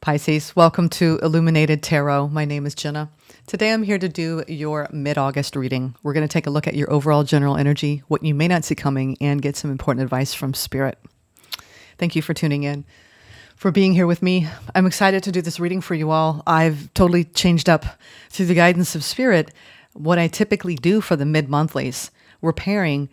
Pisces, welcome to Illuminated Tarot. My name is Jenna. Today I'm here to do your mid-August reading. We're going to take a look at your overall general energy, what you may not see coming, and get some important advice from Spirit. Thank you for tuning in, for being here with me. I'm excited to do this reading for you all. I've totally changed up through the guidance of Spirit what I typically do for the mid-monthlies. We're pairing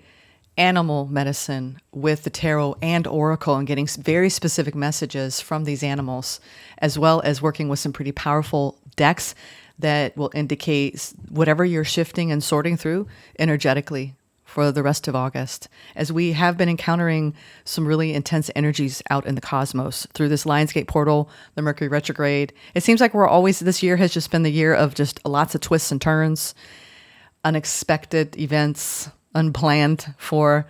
animal medicine with the tarot and oracle and getting very specific messages from these animals, as well as working with some pretty powerful decks that will indicate whatever you're shifting and sorting through energetically for the rest of August, as we have been encountering some really intense energies out in the cosmos through this Lionsgate portal, the Mercury retrograde. It seems like this year has just been the year of just lots of twists and turns, unexpected events, unplanned for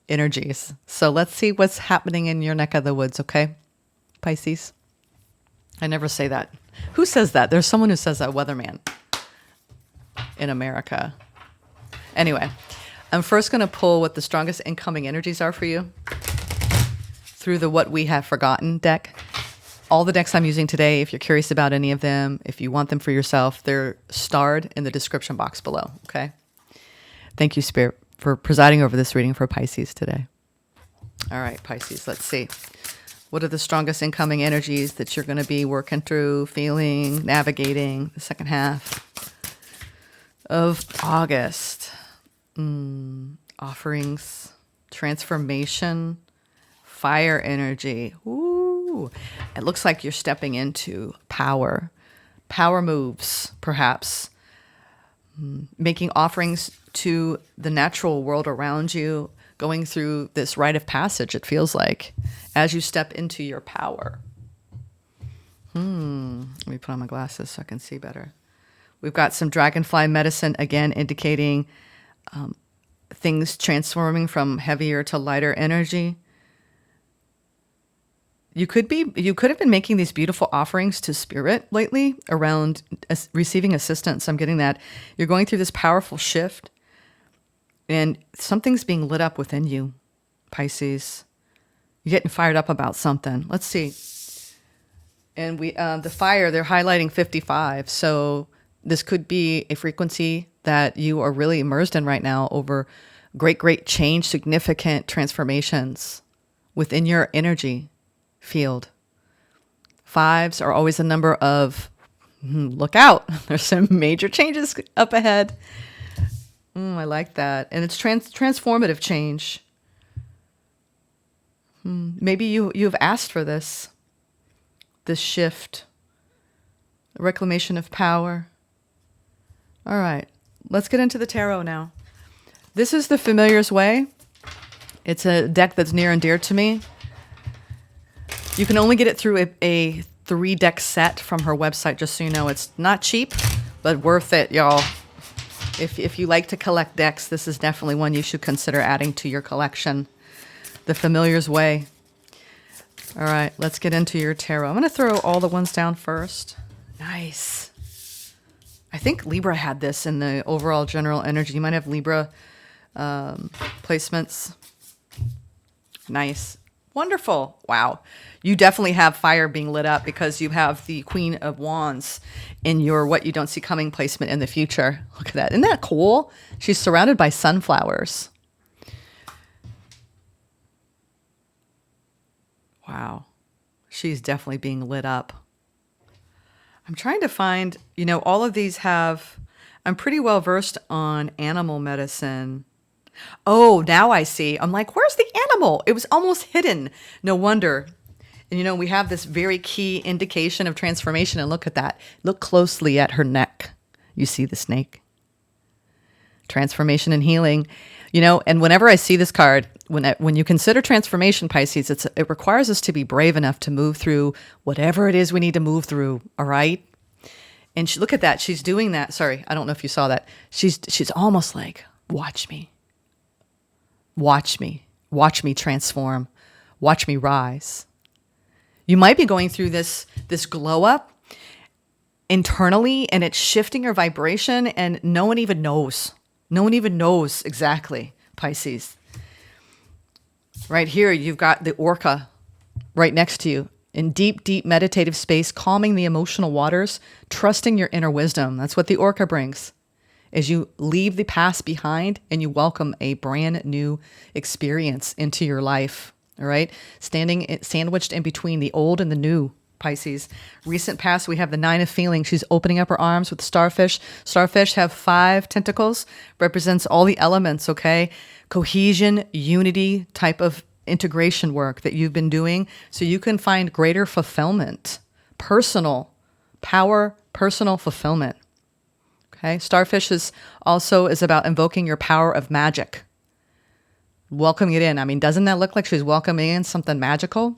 energies. So let's see what's happening in your neck of the woods, okay, Pisces? I never say that. Who says that? There's someone who says that, weatherman in America. Anyway, I'm first going to pull what the strongest incoming energies are for you through the What We Have Forgotten deck. All the decks I'm using today, if you're curious about any of them, if you want them for yourself, they're starred in the description box below, okay? Thank you, Spirit, for presiding over this reading for Pisces today. All right, Pisces, let's see. What are the strongest incoming energies that you're going to be working through, feeling, navigating the second half of August? Offerings, transformation, fire energy. Ooh, it looks like you're stepping into power. Power moves, perhaps. Making offerings to the natural world around you, going through this rite of passage, it feels like, as you step into your power. Let me put on my glasses so I can see better. We've got some dragonfly medicine, again, indicating things transforming from heavier to lighter energy. You could have been making these beautiful offerings to Spirit lately around receiving assistance. I'm getting that. You're going through this powerful shift and something's being lit up within you, Pisces. You're getting fired up about something. Let's see. And the fire, they're highlighting 55. So this could be a frequency that you are really immersed in right now over great change, significant transformations within your energy field. Fives are always a number of look out. There's some major changes up ahead. I like that. And it's transformative change. Maybe you've asked for this shift, reclamation of power. All right, let's get into the tarot now. This is the Familiar's Way. It's a deck that's near and dear to me. You can only get it through a 3-deck set from her website, just so you know. It's not cheap, but worth it, y'all. If you like to collect decks, this is definitely one you should consider adding to your collection. The Familiar's Way. All right, let's get into your tarot. I'm going to throw all the ones down first. Nice. I think Libra had this in the overall general energy. You might have Libra placements. Nice. Wonderful. Wow. You definitely have fire being lit up because you have the Queen of Wands in your What You Don't See Coming placement in the future. Look at that. Isn't that cool? She's surrounded by sunflowers. Wow. She's definitely being lit up. I'm trying to find, all of these I'm pretty well versed on animal medicine. Oh, now I see. I'm like, where's the animal? It was almost hidden. No wonder. And we have this very key indication of transformation. And look at that. Look closely at her neck. You see the snake. Transformation and healing. And whenever I see this card, when you consider transformation, Pisces, it requires us to be brave enough to move through whatever it is we need to move through. All right. And look at that. She's doing that. Sorry, I don't know if you saw that. She's almost like, watch me. Watch me. Watch me transform. Watch me rise. You might be going through this glow up internally, and it's shifting your vibration, and no one even knows. No one even knows exactly, Pisces. Right here, you've got the orca right next to you. in deep, deep meditative space, calming the emotional waters, trusting your inner wisdom. That's what the Orca brings. As you leave the past behind and you welcome a brand new experience into your life. All right. Sandwiched in between the old and the new, Pisces. Recent past, we have the Nine of Feeling. She's opening up her arms with starfish. Starfish have 5 tentacles, represents all the elements, okay? Cohesion, unity type of integration work that you've been doing so you can find greater fulfillment, personal power, personal fulfillment. Okay, starfish is about invoking your power of magic, welcoming it in. I mean, doesn't that look like she's welcoming in something magical?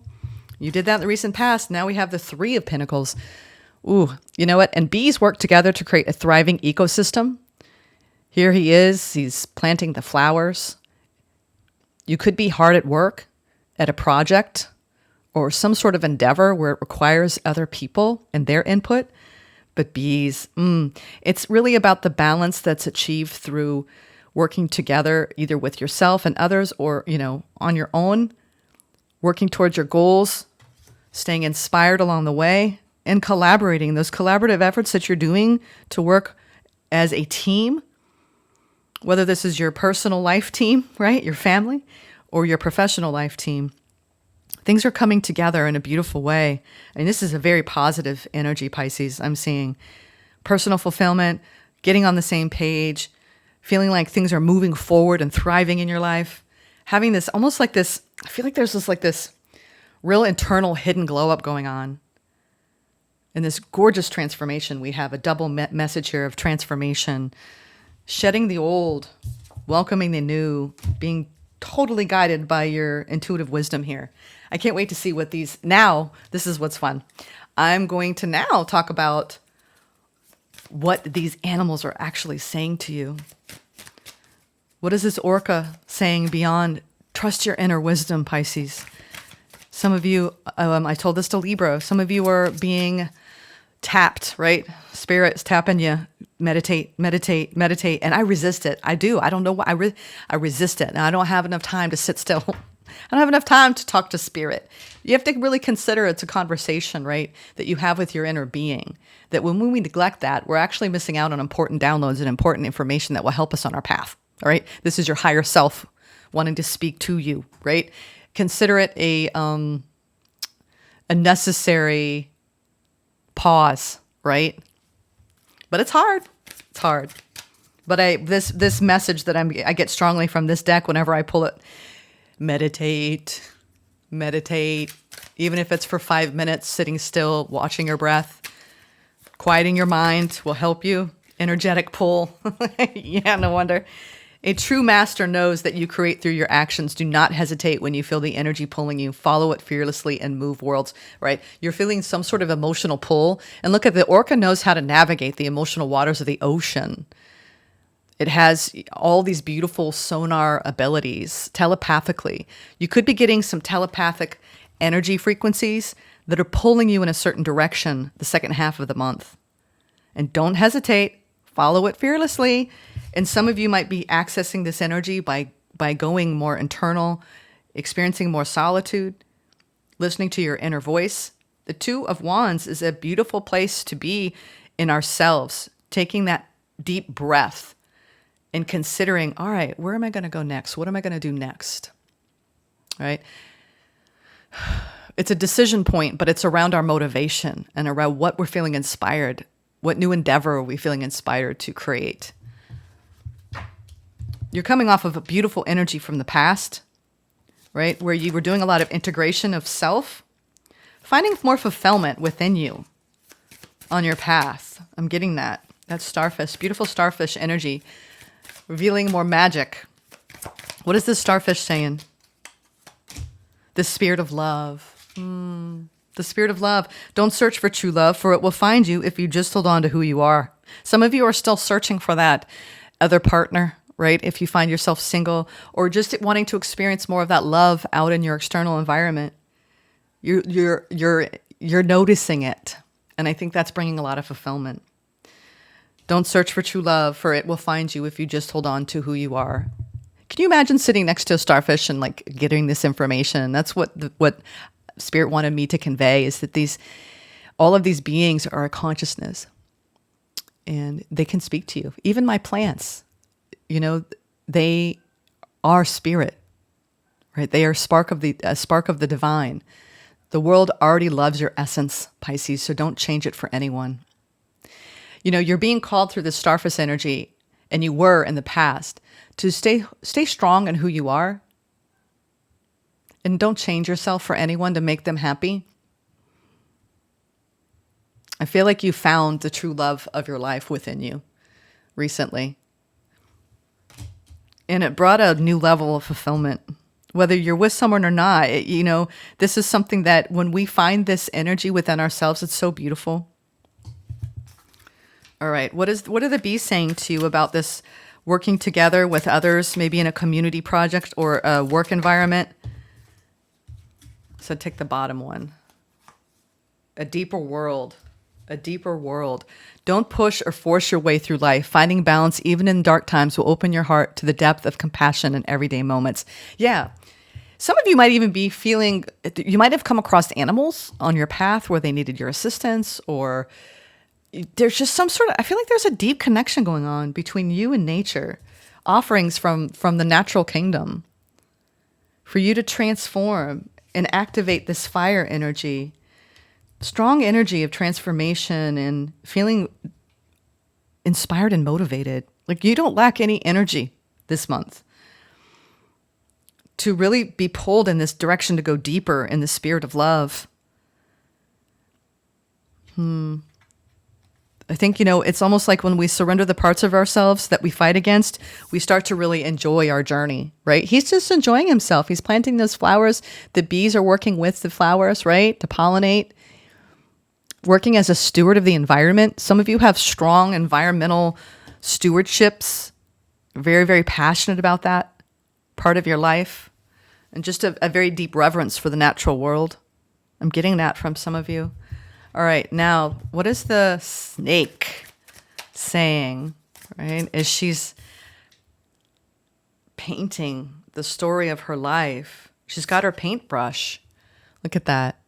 You did that in the recent past. Now we have the 3 of Pentacles. Ooh, you know what? And bees work together to create a thriving ecosystem. Here he is. He's planting the flowers. You could be hard at work at a project or some sort of endeavor where it requires other people and their input. But bees, it's really about the balance that's achieved through working together, either with yourself and others or, on your own, working towards your goals, staying inspired along the way, and collaborating. Those collaborative efforts that you're doing to work as a team, whether this is your personal life team, right, your family, or your professional life team. Things are coming together in a beautiful way. And this is a very positive energy, Pisces. I'm seeing personal fulfillment, getting on the same page, feeling like things are moving forward and thriving in your life. Having this, almost like this, I feel like there's this real internal hidden glow up going on. In this gorgeous transformation, we have a double message here of transformation, shedding the old, welcoming the new, being totally guided by your intuitive wisdom here. I can't wait to see what this is what's fun. I'm going to now talk about what these animals are actually saying to you. What is this orca saying beyond trust your inner wisdom, Pisces? Some of you, I told this to Libra, some of you are being tapped, right? Spirit's tapping you. Meditate, meditate, meditate. And I resist it. I do. I don't know why. I resist it. And I don't have enough time to sit still. I don't have enough time to talk to spirit. You have to really consider it's a conversation, right, that you have with your inner being. That when we neglect that, we're actually missing out on important downloads and important information that will help us on our path. All right. This is your higher self wanting to speak to you, right? Consider it a necessary pause, right? But it's hard. It's hard. But this message that I get strongly from this deck whenever I pull it, meditate, even if it's for 5 minutes, sitting still, watching your breath, quieting your mind will help you. Energetic pull. Yeah, no wonder. A true master knows that you create through your actions. Do not hesitate when you feel the energy pulling you. Follow it fearlessly and move worlds, right? You're feeling some sort of emotional pull. And look at the orca knows how to navigate the emotional waters of the ocean. It has all these beautiful sonar abilities telepathically. You could be getting some telepathic energy frequencies that are pulling you in a certain direction the second half of the month. And don't hesitate. Follow it fearlessly. And some of you might be accessing this energy by going more internal, experiencing more solitude, listening to your inner voice. The Two of Wands is a beautiful place to be in ourselves, taking that deep breath and considering, all right, where am I going to go next? What am I going to do next? All right. It's a decision point, but it's around our motivation and around what we're feeling inspired. What new endeavor are we feeling inspired to create? You're coming off of a beautiful energy from the past, right? Where you were doing a lot of integration of self, finding more fulfillment within you on your path. I'm getting that. That's starfish, beautiful starfish energy, revealing more magic. What is this starfish saying? The spirit of love. The spirit of love. Don't search for true love, for it will find you if you just hold on to who you are. Some of you are still searching for that other partner, right? If you find yourself single or just wanting to experience more of that love out in your external environment, you're noticing it. And I think that's bringing a lot of fulfillment. Don't search for true love, for it will find you if you just hold on to who you are. Can you imagine sitting next to a starfish and like getting this information? That's what Spirit wanted me to convey is that all of these beings are a consciousness, and they can speak to you. Even my plants, they are spirit, right? They are a spark of the divine. The world already loves your essence, Pisces, so don't change it for anyone. You're being called through the starfish energy, and you were in the past, to stay strong in who you are, and don't change yourself for anyone to make them happy. I feel like you found the true love of your life within you recently. And it brought a new level of fulfillment. Whether you're with someone or not, this is something that when we find this energy within ourselves, it's so beautiful. All right. What are the bees saying to you about this working together with others, maybe in a community project or a work environment? So take the bottom one. A deeper world. A deeper world. Don't push or force your way through life. Finding balance, even in dark times, will open your heart to the depth of compassion in everyday moments. Yeah. Some of you might even be feeling, you might have come across animals on your path where they needed your assistance, or there's just I feel like there's a deep connection going on between you and nature. Offerings from the natural kingdom for you to transform and activate this fire energy. Strong energy of transformation and feeling inspired and motivated. Like you don't lack any energy this month to really be pulled in this direction to go deeper in the spirit of love. I think, it's almost like when we surrender the parts of ourselves that we fight against, we start to really enjoy our journey, right? He's just enjoying himself. He's planting those flowers. The bees are working with the flowers, right? To pollinate. Working as a steward of the environment. Some of you have strong environmental stewardships, very, very passionate about that part of your life, and just a very deep reverence for the natural world. I'm getting that from some of you. All right, now, what is the snake saying, right? As she's painting the story of her life, she's got her paintbrush. Look at that.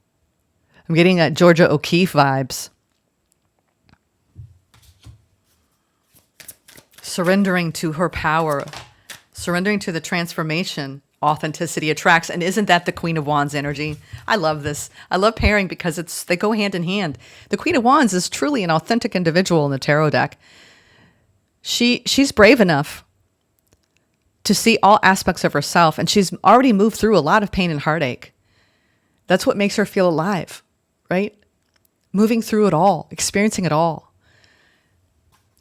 I'm getting Georgia O'Keeffe vibes. Surrendering to her power, surrendering to the transformation, authenticity attracts. And isn't that the Queen of Wands energy? I love this. I love pairing because they go hand in hand. The Queen of Wands is truly an authentic individual in the tarot deck. She's brave enough to see all aspects of herself, and she's already moved through a lot of pain and heartache. That's what makes her feel alive. Right? Moving through it all, experiencing it all.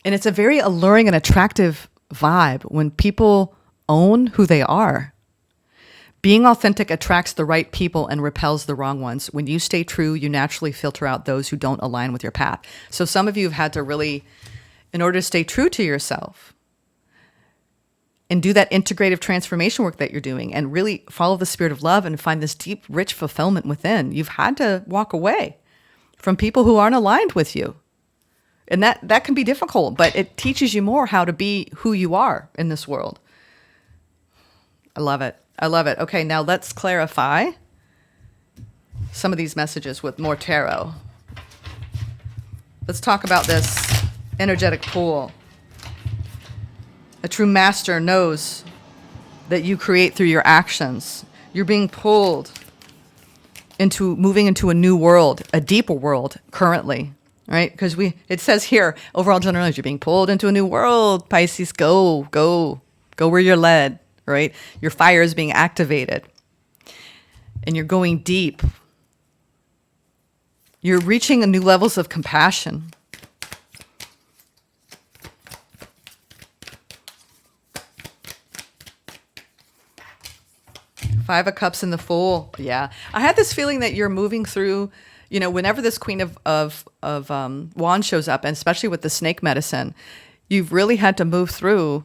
And it's a very alluring and attractive vibe when people own who they are. Being authentic attracts the right people and repels the wrong ones. When you stay true, you naturally filter out those who don't align with your path. So some of you have had to really, in order to stay true to yourself and do that integrative transformation work that you're doing and really follow the spirit of love and find this deep, rich fulfillment within, you've had to walk away from people who aren't aligned with you. And that can be difficult, but it teaches you more how to be who you are in this world. I love it. I love it. Okay, now let's clarify some of these messages with more tarot. Let's talk about this energetic pool. A true master knows that you create through your actions. You're being pulled into moving into a new world, a deeper world currently, right? Because it says here, overall general energy, you're being pulled into a new world. Pisces, go where you're led, right? Your fire is being activated and you're going deep. You're reaching new levels of compassion. Five of Cups in the Fool. Yeah. I had this feeling that you're moving through, whenever this Queen of Wands shows up, and especially with the snake medicine, you've really had to move through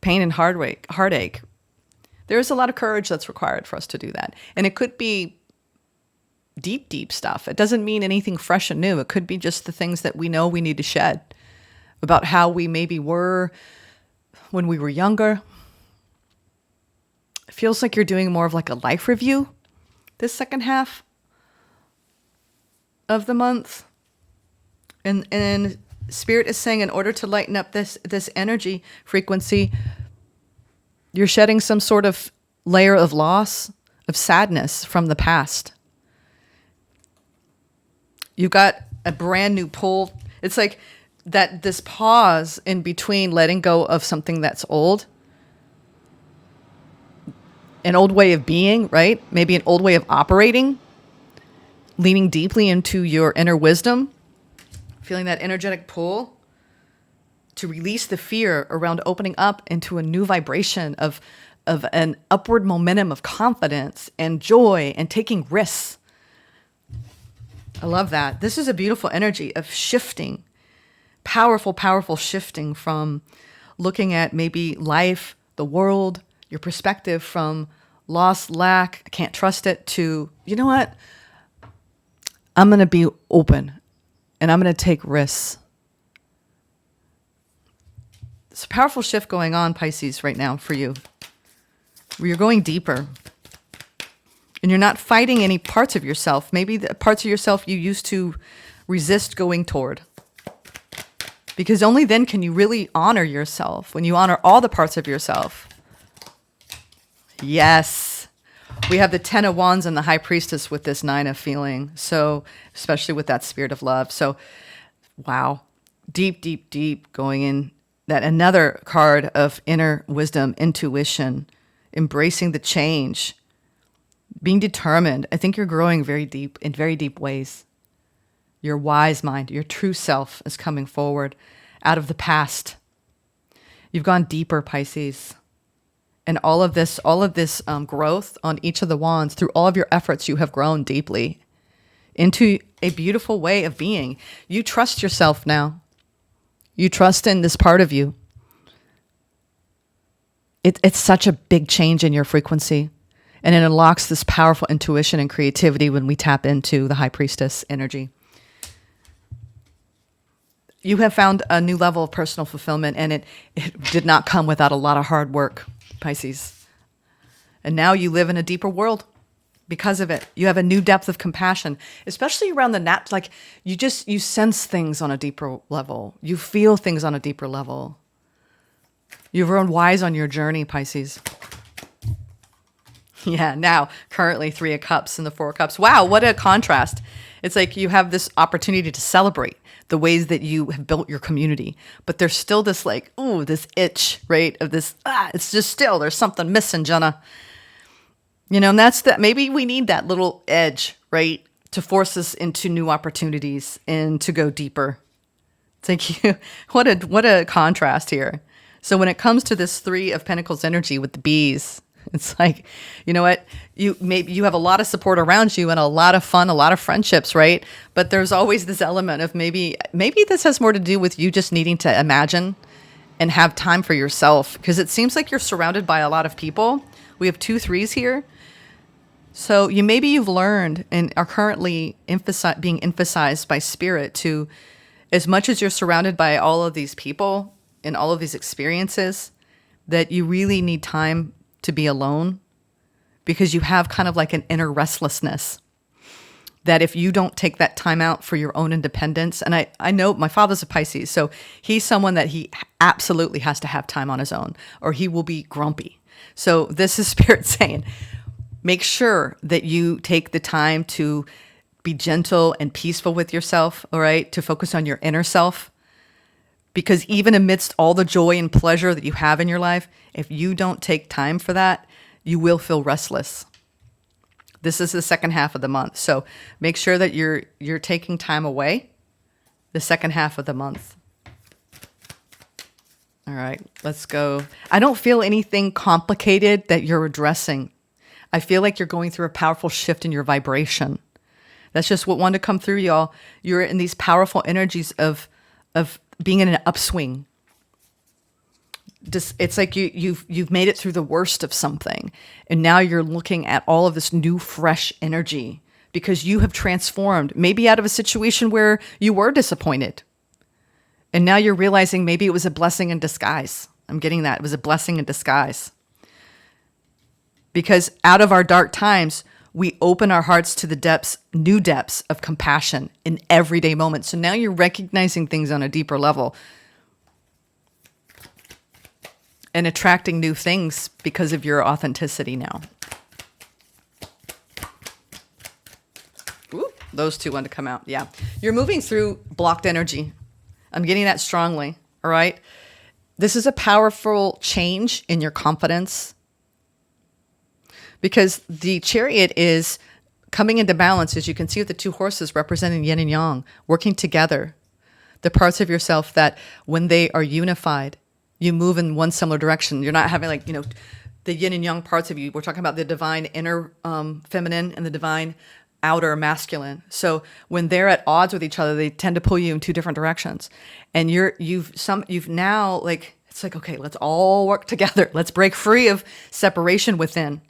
pain and heartache. There's a lot of courage that's required for us to do that. And it could be deep, deep stuff. It doesn't mean anything fresh and new. It could be just the things that we know we need to shed about how we maybe were when we were younger. It feels like you're doing more of like a life review this second half of the month. And Spirit is saying in order to lighten up this energy frequency, you're shedding some sort of layer of loss, of sadness from the past. You've got a brand new pull. It's like that this pause in between letting go of something that's old, an old way of being, right? Maybe an old way of operating, leaning deeply into your inner wisdom, feeling that energetic pull to release the fear around opening up into a new vibration of an upward momentum of confidence and joy and taking risks. I love that. This is a beautiful energy of shifting, powerful, powerful shifting from looking at maybe life, the world, your perspective from loss, lack, I can't trust it, to, you know what? I'm going to be open and I'm going to take risks. It's a powerful shift going on, Pisces, right now for you, where you're going deeper. And you're not fighting any parts of yourself. Maybe the parts of yourself you used to resist going toward. Because only then can you really honor yourself, when you honor all the parts of yourself. Yes. We have the 10 of Wands and the High Priestess with this 9 of feeling. So, especially with that spirit of love. So, wow. Deep, deep, deep going in. That another card of inner wisdom, intuition, embracing the change, being determined. I think you're growing very deep in very deep ways. Your wise mind, your true self is coming forward out of the past. You've gone deeper, Pisces. And all of this growth on each of the wands, through all of your efforts, you have grown deeply into a beautiful way of being. You trust yourself now. You trust in this part of you. It's such a big change in your frequency. And it unlocks this powerful intuition and creativity when we tap into the High Priestess energy. You have found a new level of personal fulfillment, and it did not come without a lot of hard work, Pisces. And now you live in a deeper world because of it. You have a new depth of compassion, especially around like you sense things on a deeper level. You feel things on a deeper level. You've grown wise on your journey, Pisces. Yeah, now currently 3 of Cups and the 4 of Cups. Wow, what a contrast. It's like you have this opportunity to celebrate the ways that you have built your community. But there's still this like, ooh, this itch, right? Of this, it's just still, there's something missing, Jenna. You know, and that's that. Maybe we need that little edge, right? To force us into new opportunities and to go deeper. It's like, what a contrast here. So when it comes to this 3 of Pentacles energy with the bees, it's like, you know what? You have a lot of support around you and a lot of fun, a lot of friendships, right? But there's always this element of maybe this has more to do with you just needing to imagine and have time for yourself, because it seems like you're surrounded by a lot of people. We have 2 3s here. So you've learned and are currently being emphasized by Spirit to, as much as you're surrounded by all of these people and all of these experiences, that you really need time to be alone, because you have kind of like an inner restlessness that if you don't take that time out for your own independence, and I know my father's a Pisces, so he's someone that he absolutely has to have time on his own or he will be grumpy. So this is Spirit saying, make sure that you take the time to be gentle and peaceful with yourself, all right, to focus on your inner self. Because even amidst all the joy and pleasure that you have in your life, if you don't take time for that, you will feel restless. This is the second half of the month. So make sure that you're taking time away the second half of the month. All right, let's go. I don't feel anything complicated that you're addressing. I feel like you're going through a powerful shift in your vibration. That's just what wanted to come through, y'all. You're in these powerful energies of being in an upswing. It's like you've made it through the worst of something, and now you're looking at all of this new, fresh energy because you have transformed, maybe out of a situation where you were disappointed, and now you're realizing maybe it was a blessing in disguise. I'm getting that. It was a blessing in disguise. Because out of our dark times, we open our hearts to the depths, new depths of compassion in everyday moments. So now you're recognizing things on a deeper level and attracting new things because of your authenticity now. Ooh, those two want to come out. Yeah. You're moving through blocked energy. I'm getting that strongly. All right. This is a powerful change in your confidence, because the Chariot is coming into balance, as you can see with the two horses representing yin and yang, working together. The parts of yourself that when they are unified, you move in one similar direction. You're not having the yin and yang parts of you. We're talking about the divine inner feminine and the divine outer masculine. So when they're at odds with each other, they tend to pull you in two different directions. And you've now it's like, okay, let's all work together. Let's break free of separation within.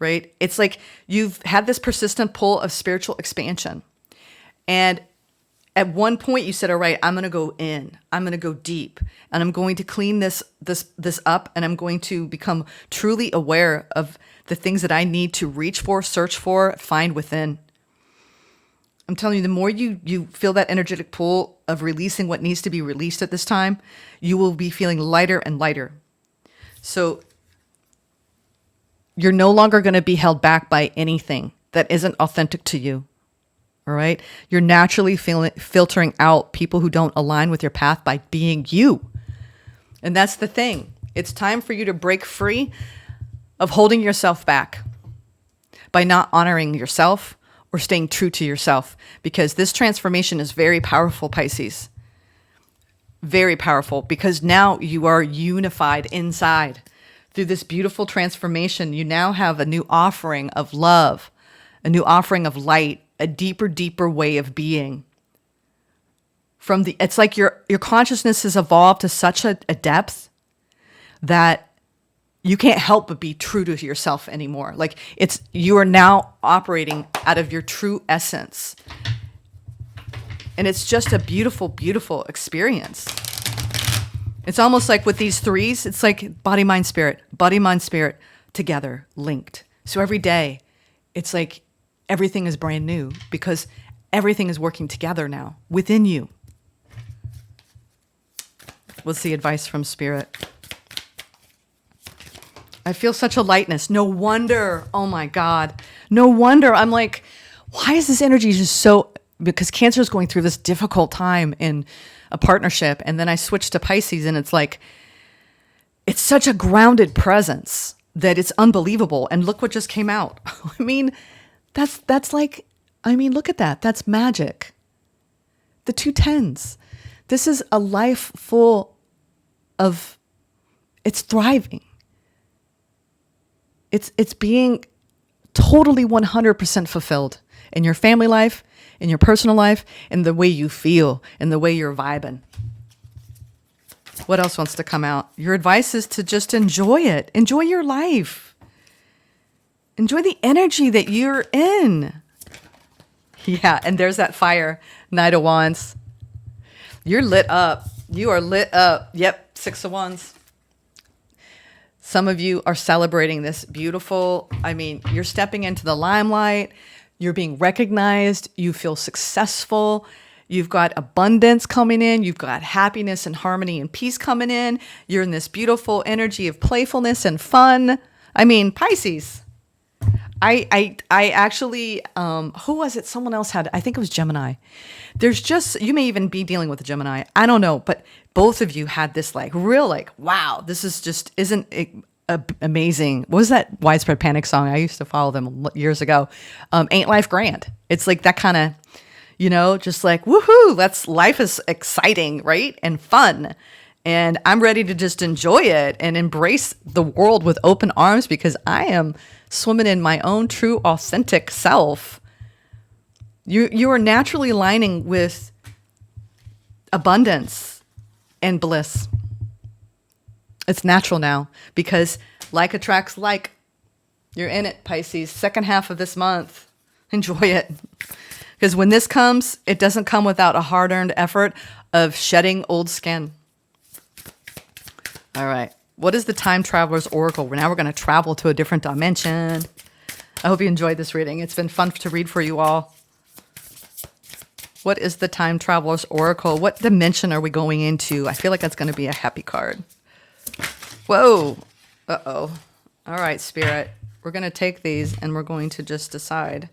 Right? It's like you've had this persistent pull of spiritual expansion. And at one point you said, all right, I'm going to go in, I'm going to go deep, and I'm going to clean this up, and I'm going to become truly aware of the things that I need to reach for, search for, find within. I'm telling you, the more you feel that energetic pull of releasing what needs to be released at this time, you will be feeling lighter and lighter. So you're no longer going to be held back by anything that isn't authentic to you. All right? You're naturally filtering out people who don't align with your path by being you. And that's the thing. It's time for you to break free of holding yourself back by not honoring yourself or staying true to yourself, because this transformation is very powerful, Pisces. Very powerful, because now you are unified inside. Through this beautiful transformation, you now have a new offering of love, a new offering of light, a deeper way of being. It's like your consciousness has evolved to such a depth that you can't help but be true to yourself anymore. You are now operating out of your true essence. And it's just a beautiful, beautiful experience. It's almost like with these threes, it's like body, mind, spirit together, linked. So every day, it's like everything is brand new because everything is working together now within you. What's the advice from spirit? I feel such a lightness. No wonder. Oh my God. No wonder. I'm like, why is this energy just so, because Cancer is going through this difficult time in a partnership. And then I switched to Pisces, and it's like, it's such a grounded presence that it's unbelievable. And look what just came out. I mean, look at that. That's magic. The 2 tens. This is a life full of, it's thriving. It's being totally 100% fulfilled in your family life, in your personal life, in the way you feel, in the way you're vibing. What else wants to come out? Your advice is to just enjoy it. Enjoy your life. Enjoy the energy that you're in. Yeah, and there's that fire, Knight of Wands. You're lit up. You are lit up. Yep, 6 of Wands. Some of you are celebrating this beautiful, you're stepping into the limelight. You're being recognized. You feel successful. You've got abundance coming in. You've got happiness and harmony and peace coming in. You're in this beautiful energy of playfulness and fun. Pisces. I actually, who was it? Someone else had, I think it was Gemini. You may even be dealing with a Gemini. I don't know, but both of you had this wow, this is just, isn't it amazing? What was that Widespread Panic song? I used to follow them years ago. Ain't Life Grand? It's like that kind of, just like, woohoo, life is exciting, right? And fun. And I'm ready to just enjoy it and embrace the world with open arms because I am swimming in my own true, authentic self. You are naturally aligning with abundance and bliss. It's natural now because like attracts like. You're in it, Pisces. Second half of this month. Enjoy it. Because when this comes, it doesn't come without a hard-earned effort of shedding old skin. All right. What is the Time Traveler's Oracle? Now we're going to travel to a different dimension. I hope you enjoyed this reading. It's been fun to read for you all. What is the Time Traveler's Oracle? What dimension are we going into? I feel like that's going to be a happy card. Whoa. Uh-oh. All right, Spirit. We're going to take these and we're going to just decide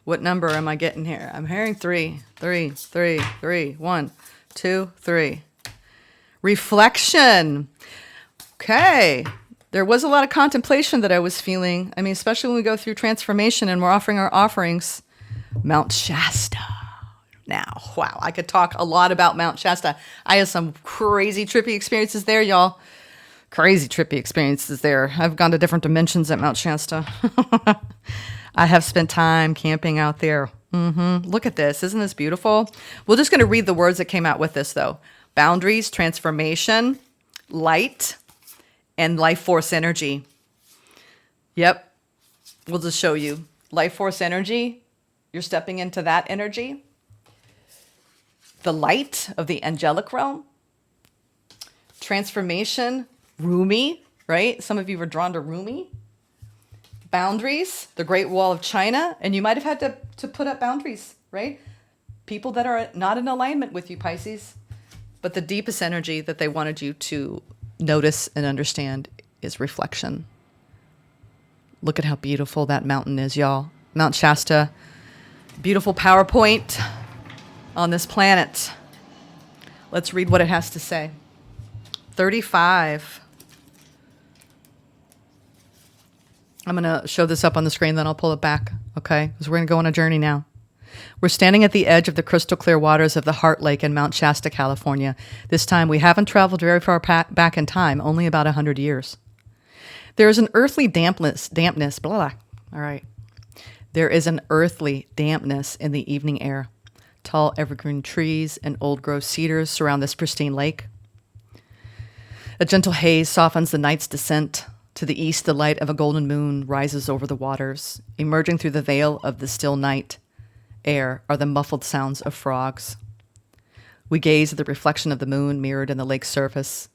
what number am I getting here. I'm hearing 3, 3, 3, 3, 1, 2, 3. Reflection. Okay. There was a lot of contemplation that I was feeling. I mean, especially when we go through transformation and we're offering our offerings. Mount Shasta. Now, wow, I could talk a lot about Mount Shasta. I had some crazy trippy experiences there, y'all. Crazy trippy experiences there. I've gone to different dimensions at Mount Shasta. I have spent time camping out there. Look at this. Isn't this beautiful? We're just going to read the words that came out with this, though. Boundaries, transformation, light, and life force energy. Yep. We'll just show you. Life force energy. You're stepping into that energy. The light of the angelic realm. Transformation, Rumi, right? Some of you were drawn to Rumi. Boundaries, the Great Wall of China. And you might have had to put up boundaries, right? People that are not in alignment with you, Pisces. But the deepest energy that they wanted you to notice and understand is reflection. Look at how beautiful that mountain is, y'all. Mount Shasta, beautiful PowerPoint on this planet. Let's read what it has to say. 35. I'm going to show this up on the screen, then I'll pull it back, okay? Because we're going to go on a journey now. We're standing at the edge of the crystal clear waters of the Heart Lake in Mount Shasta, California. This time, we haven't traveled very far back in time, only about 100 years. There is an earthly dampness, blah. All right. There is an earthly dampness in the evening air. Tall evergreen trees and old-growth cedars surround this pristine lake. A gentle haze softens the night's descent. To the east, the light of a golden moon rises over the waters. Emerging through the veil of the still night air are the muffled sounds of frogs. We gaze at the reflection of the moon mirrored in the lake's surface.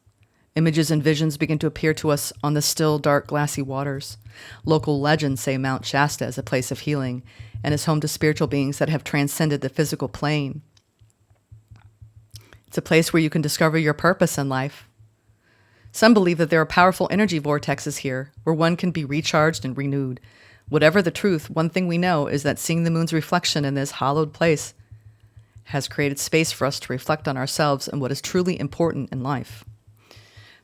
Images and visions begin to appear to us on the still, dark, glassy waters. Local legends say Mount Shasta is a place of healing and is home to spiritual beings that have transcended the physical plane. It's a place where you can discover your purpose in life. Some believe that there are powerful energy vortexes here, where one can be recharged and renewed. Whatever the truth, one thing we know is that seeing the moon's reflection in this hallowed place has created space for us to reflect on ourselves and what is truly important in life.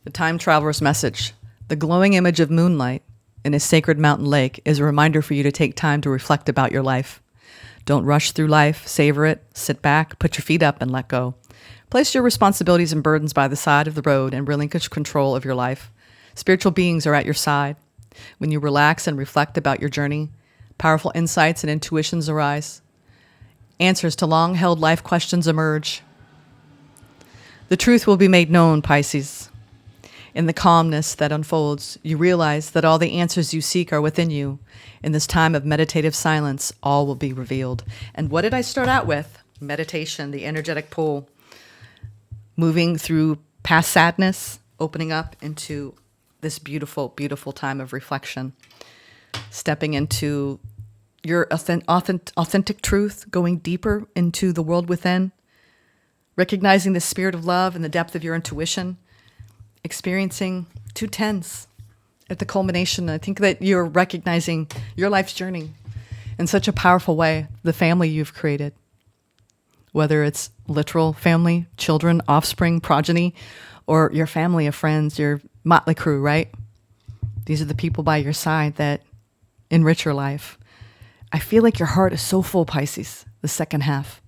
The Time Traveler's message. The glowing image of moonlight in a sacred mountain lake is a reminder for you to take time to reflect about your life. Don't rush through life, savor it, sit back, put your feet up, and let go. Place your responsibilities and burdens by the side of the road and relinquish control of your life. Spiritual beings are at your side. When you relax and reflect about your journey, powerful insights and intuitions arise. Answers to long-held life questions emerge. The truth will be made known, Pisces. In the calmness that unfolds, you realize that all the answers you seek are within you. In this time of meditative silence, all will be revealed. And what did I start out with? Meditation, the energetic pull. Moving through past sadness, opening up into this beautiful, beautiful time of reflection. Stepping into your authentic truth, going deeper into the world within. Recognizing the spirit of love and the depth of your intuition. Experiencing 210s at the culmination. I think that you're recognizing your life's journey in such a powerful way, the family you've created. Whether it's literal family, children, offspring, progeny, or your family of friends, your motley crew, right? These are the people by your side that enrich your life. I feel like your heart is so full, Pisces, the second half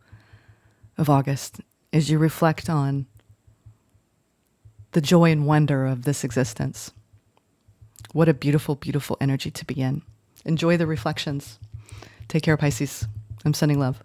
of August, as you reflect on the joy and wonder of this existence. What a beautiful, beautiful energy to be in. Enjoy the reflections. Take care, Pisces. I'm sending love.